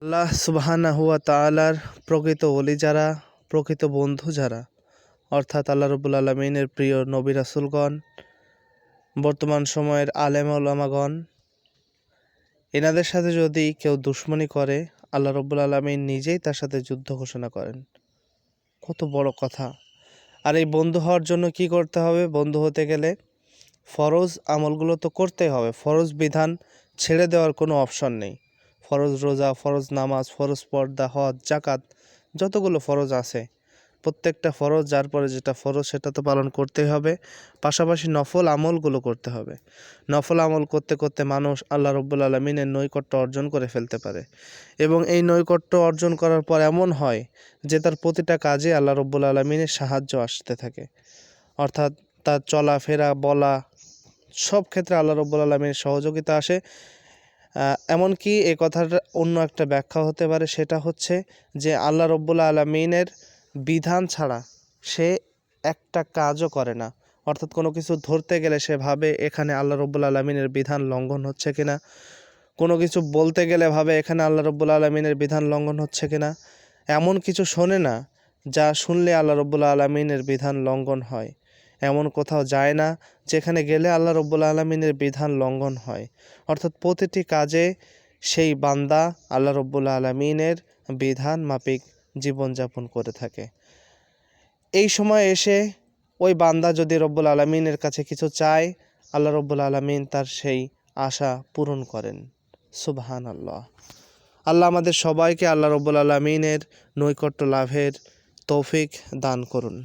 আল্লাহ সুবহানাহু ওয়া তাআলার প্রকৃত ওলি যারা, প্রকৃত বন্ধু যারা, অর্থাৎ আল্লাহ রাব্বুল আলামিনের প্রিয় নবী রাসূলগণ, বর্তমান সময়ের আলেম ওলামাগণ, এনাদের সাথে যদি কেউ দুশমনি করে, আল্লাহ রাব্বুল আলামিন নিজেই তার সাথে যুদ্ধ ঘোষণা করেন। কত বড় কথা! আর এই বন্ধু হওয়ার জন্য কি করতে হবে? বন্ধু হতে গেলে ফরজ আমলগুলো তো করতেই হবে। ফরজ বিধান ছেড়ে দেওয়ার কোনো অপশন নেই। ফরজ রোজা, ফরজ নামাজ, ফরজ পর্দা, হজ, যাকাত, যতগুলো ফরজ আছে প্রত্যেকটা ফরজ, যার পরে যেটা ফরজ সেটা তো পালন করতেই হবে। পাশাপাশি নফল আমলগুলো করতে হবে। নফল আমল করতে করতে মানুষ আল্লাহ রাব্বুল আলামিনের নৈকট্য অর্জন করে ফেলতে পারে, এবং এই নৈকট্য অর্জন করার পর এমন হয় যে তার প্রতিটা কাজে আল্লাহ রাব্বুল আলামিনের সাহায্য আসতে থাকে। অর্থাৎ তার চলাফেরা, বলা, সব ক্ষেত্রে আল্লাহ রাব্বুল আলামিনের সহযোগিতা আসে। এমনকি এই কথাটার অন্য একটা ব্যাখ্যা হতে পারে, সেটা হচ্ছে যে আল্লাহ রাব্বুল আলামিনের বিধান ছাড়া সে একটা কাজও করে না। অর্থাৎ কোনো কিছু ধরতে গেলে সে ভাবে এখানে আল্লাহ রাব্বুল আলামিনের বিধান লঙ্ঘন হচ্ছে কিনা, কোনো কিছু বলতে গেলে ভাবে এখানে আল্লাহ রাব্বুল আলামিনের বিধান লঙ্ঘন হচ্ছে কিনা। এমন কিছু শোনে না যা শুনলে আল্লাহ রাব্বুল আলামিনের বিধান লঙ্ঘন হয়। এমন কোথাও যায় না যেখানে গেলে আল্লাহ রাব্বুল আলামিনের বিধান লঙ্ঘন হয়। অর্থাৎ প্রতিটি কাজে সেই বান্দা আল্লাহ রাব্বুল আলামিনের বিধান মাফিক জীবনযাপন করে থাকে। এই সময় এসে ওই বান্দা যদি রব্বুল আলামিনের কাছে কিছু চায়, আল্লাহ রাব্বুল আলামিন তার সেই আশা পূরণ করেন। সুবহানাল্লাহ। আল্লাহ আমাদের সবাইকে আল্লাহ রাব্বুল আলামিনের নৈকট্য লাভের তৌফিক দান করুন।